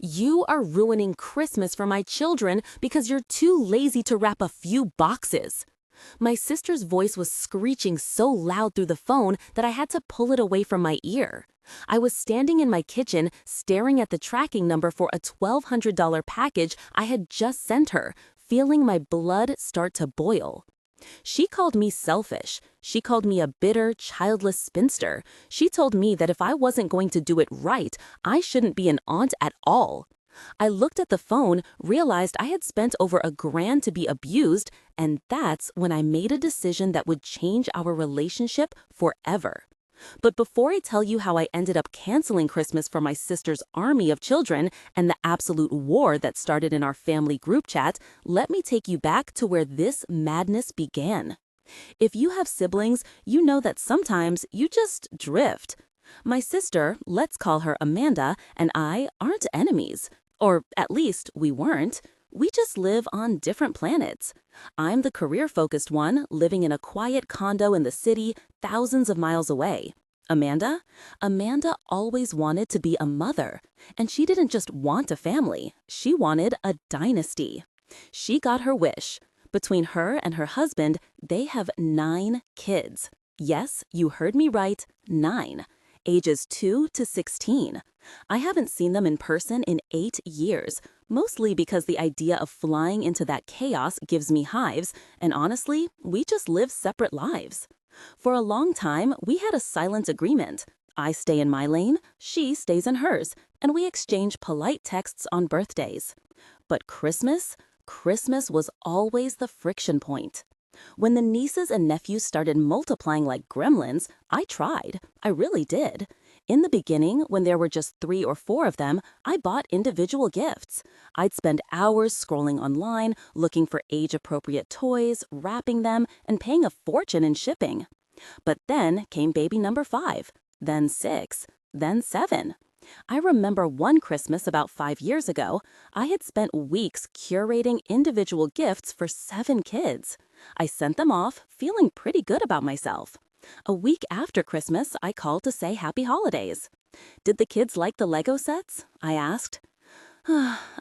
You are ruining Christmas for my children because you're too lazy to wrap a few boxes. My sister's voice was screeching so loud through the phone that I had to pull it away from my ear. I was standing in my kitchen staring at the tracking number for a $1,200 package I had just sent her, feeling my blood start to boil. She called me selfish. She called me a bitter, childless spinster. She told me that if I wasn't going to do it right, I shouldn't be an aunt at all. I looked at the phone, realized I had spent over $1,000 to be abused, and that's when I made a decision that would change our relationship forever. But before I tell you how I ended up canceling Christmas for my sister's army of children and the absolute war that started in our family group chat, let me take you back to where this madness began. If you have siblings, you know that sometimes you just drift. My sister, let's call her Amanda, and I aren't enemies. Or at least we weren't. We just live on different planets. I'm the career-focused one, living in a quiet condo in the city, thousands of miles away. Amanda? Amanda always wanted to be a mother. And she didn't just want a family, she wanted a dynasty. She got her wish. Between her and her husband, they have 9 kids. Yes, you heard me right, 9. Ages 2 to 16. I haven't seen them in person in 8 years, mostly because the idea of flying into that chaos gives me hives, and honestly, we just live separate lives. For a long time, we had a silent agreement. I stay in my lane, she stays in hers, and we exchange polite texts on birthdays. But Christmas? Christmas was always the friction point. When the nieces and nephews started multiplying like gremlins, I tried. I really did. In the beginning, when there were just 3 or 4 of them, I bought individual gifts. I'd spend hours scrolling online, looking for age-appropriate toys, wrapping them, and paying a fortune in shipping. But then came baby number 5, then 6, then 7. I remember one Christmas about 5 years ago, I had spent weeks curating individual gifts for 7 kids. I sent them off, feeling pretty good about myself. A week after Christmas, I called to say happy holidays. Did the kids like the Lego sets? I asked.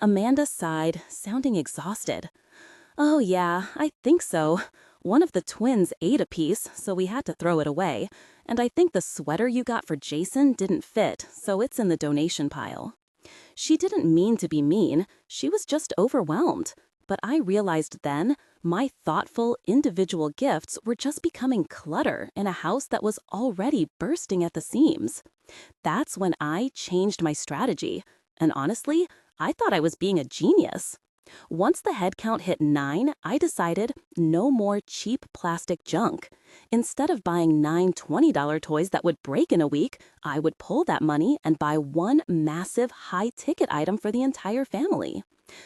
Amanda sighed, sounding exhausted. Oh yeah, I think so. One of the twins ate a piece, so we had to throw it away. And I think the sweater you got for Jason didn't fit, so it's in the donation pile. She didn't mean to be mean, she was just overwhelmed. But I realized then, my thoughtful, individual gifts were just becoming clutter in a house that was already bursting at the seams. That's when I changed my strategy. And honestly, I thought I was being a genius. Once the head count hit 9, I decided no more cheap plastic junk. Instead of buying 9 $20 toys that would break in a week, I would pull that money and buy one massive high-ticket item for the entire family.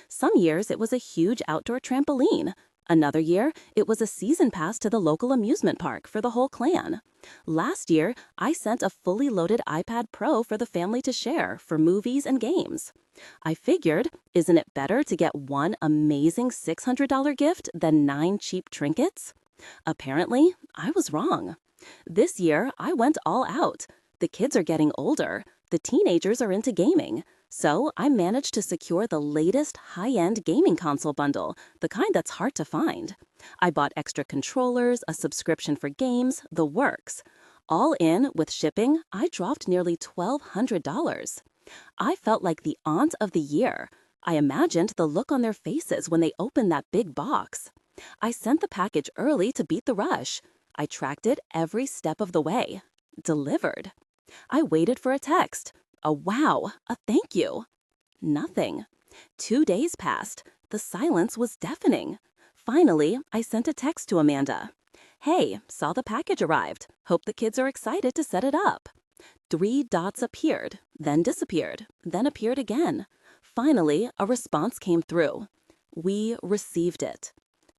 Some years it was a huge outdoor trampoline. Another year, it was a season pass to the local amusement park for the whole clan. Last year, I sent a fully loaded iPad Pro for the family to share for movies and games. I figured, isn't it better to get one amazing $600 gift than 9 cheap trinkets? Apparently, I was wrong. This year, I went all out. The kids are getting older. The teenagers are into gaming. So I managed to secure the latest high-end gaming console bundle, the kind that's hard to find. I bought extra controllers, a subscription for games, the works. All in, with shipping, I dropped nearly $1,200. I felt like the aunt of the year. I imagined the look on their faces when they opened that big box. I sent the package early to beat the rush. I tracked it every step of the way. Delivered. I waited for a text. A wow, a thank you. Nothing. 2 days passed. The silence was deafening. Finally, I sent a text to Amanda. Hey, saw the package arrived. Hope the kids are excited to set it up. 3 dots appeared, then disappeared, then appeared again. Finally, a response came through. We received it.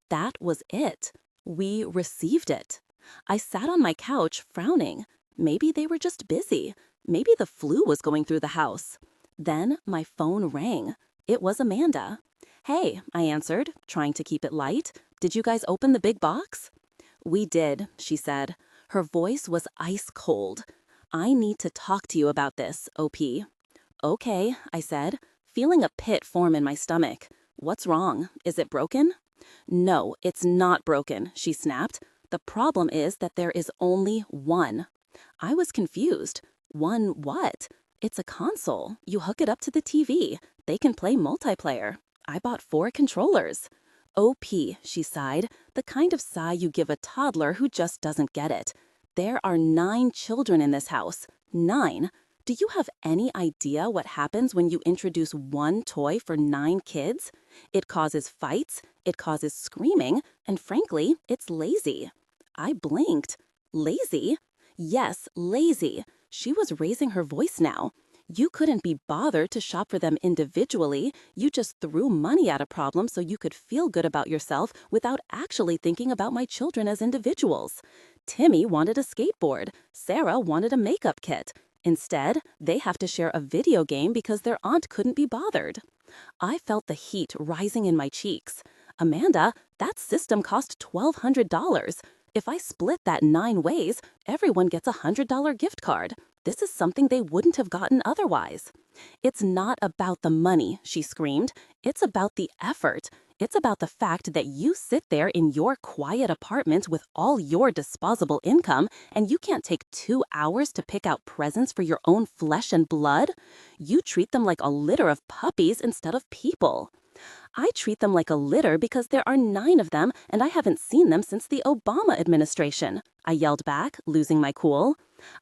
That was it. We received it. I sat on my couch frowning. Maybe they were just busy. Maybe the flu was going through the house. Then my phone rang. It was Amanda. Hey, I answered, trying to keep it light. Did you guys open the big box? We did, she said. Her voice was ice cold. I need to talk to you about this, OP. Okay, I said. feeling a pit form in my stomach. What's wrong? Is it broken? No, it's not broken, she snapped. The problem is that there is only one. I was confused. One what? It's a console. You hook it up to the TV. They can play multiplayer. I bought 4 controllers. OP, she sighed, the kind of sigh you give a toddler who just doesn't get it. There are 9 children in this house. 9. Do you have any idea what happens when you introduce one toy for 9 kids? It causes fights, it causes screaming, and frankly, it's lazy. I blinked. Lazy? Yes, lazy. She was raising her voice now. You couldn't be bothered to shop for them individually. You just threw money at a problem so you could feel good about yourself without actually thinking about my children as individuals. Timmy wanted a skateboard. Sarah wanted a makeup kit. Instead, they have to share a video game because their aunt couldn't be bothered. I felt the heat rising in my cheeks. Amanda, that system cost $1,200. If I split that 9 ways, everyone gets a $100 gift card. This is something they wouldn't have gotten otherwise. It's not about the money, she screamed. It's about the effort. It's about the fact that you sit there in your quiet apartment with all your disposable income and you can't take 2 hours to pick out presents for your own flesh and blood. You treat them like a litter of puppies instead of people. I treat them like a litter because there are 9 of them and I haven't seen them since the Obama administration. I yelled back, losing my cool.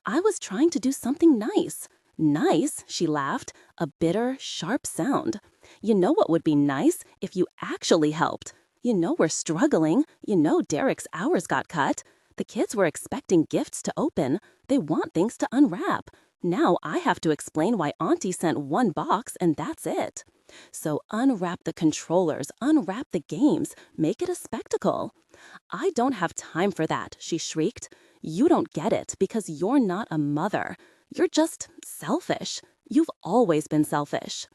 I was trying to do something nice. Nice, she laughed, a bitter, sharp sound. You know what would be nice if you actually helped. You know we're struggling. You know Derek's hours got cut. The kids were expecting gifts to open. They want things to unwrap. Now I have to explain why Auntie sent 1 box and that's it. So unwrap the controllers, unwrap the games, make it a spectacle. I don't have time for that, she shrieked. You don't get it because you're not a mother. You're just selfish. You've always been selfish.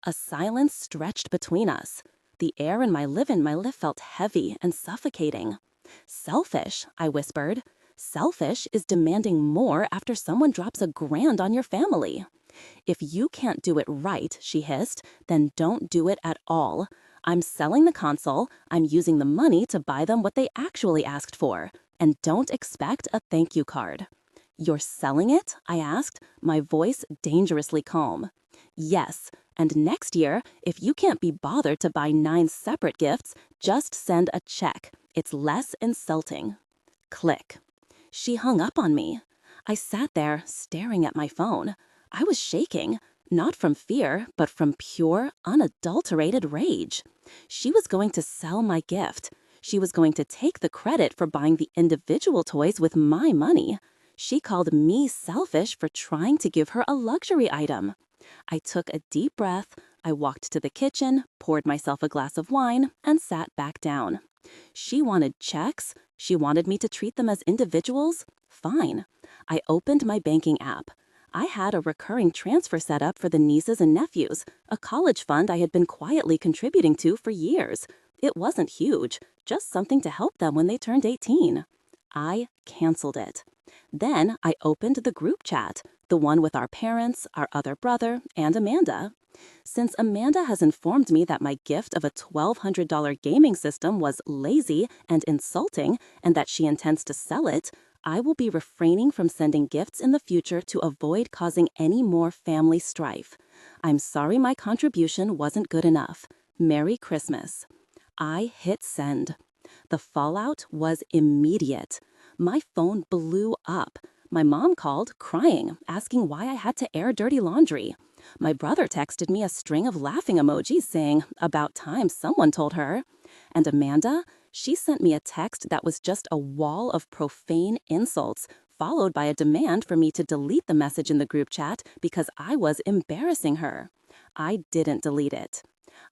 A silence stretched between us. The air in my lift felt heavy and suffocating. Selfish, I whispered. Selfish is demanding more after someone drops $1,000 on your family. If you can't do it right, she hissed, then don't do it at all. I'm selling the console. I'm using the money to buy them what they actually asked for. And don't expect a thank you card. You're selling it? I asked, my voice dangerously calm. Yes, and next year, if you can't be bothered to buy 9 separate gifts, just send a check. It's less insulting. Click. She hung up on me. I sat there, staring at my phone. I was shaking, not from fear, but from pure, unadulterated rage. She was going to sell my gift. She was going to take the credit for buying the individual toys with my money. She called me selfish for trying to give her a luxury item. I took a deep breath, I walked to the kitchen, poured myself a glass of wine, and sat back down. She wanted checks. She wanted me to treat them as individuals. Fine. I opened my banking app. I had a recurring transfer set up for the nieces and nephews, a college fund I had been quietly contributing to for years. It wasn't huge, just something to help them when they turned 18. I canceled it. Then I opened the group chat, the one with our parents, our other brother, and Amanda. Since Amanda has informed me that my gift of a $1,200 gaming system was lazy and insulting and that she intends to sell it, I will be refraining from sending gifts in the future to avoid causing any more family strife. I'm sorry my contribution wasn't good enough. Merry Christmas. I hit send. The fallout was immediate. My phone blew up. My mom called, crying, asking why I had to air dirty laundry. My brother texted me a string of laughing emojis saying, about time someone told her. And Amanda, she sent me a text that was just a wall of profane insults, followed by a demand for me to delete the message in the group chat because I was embarrassing her. I didn't delete it.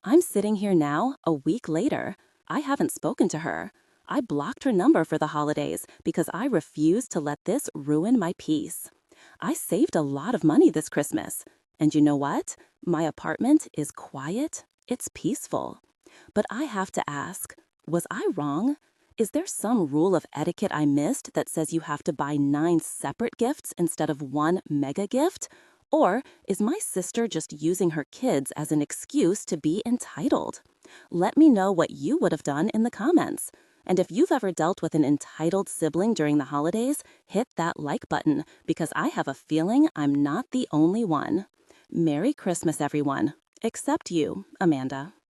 I'm sitting here now, a week later. I haven't spoken to her. I blocked her number for the holidays because I refused to let this ruin my peace. I saved a lot of money this Christmas. And you know what? My apartment is quiet. It's peaceful. But I have to ask, was I wrong? Is there some rule of etiquette I missed that says you have to buy 9 separate gifts instead of 1 mega gift? Or is my sister just using her kids as an excuse to be entitled? Let me know what you would have done in the comments. And if you've ever dealt with an entitled sibling during the holidays, hit that like button because I have a feeling I'm not the only one. Merry Christmas, everyone. Except you, Amanda.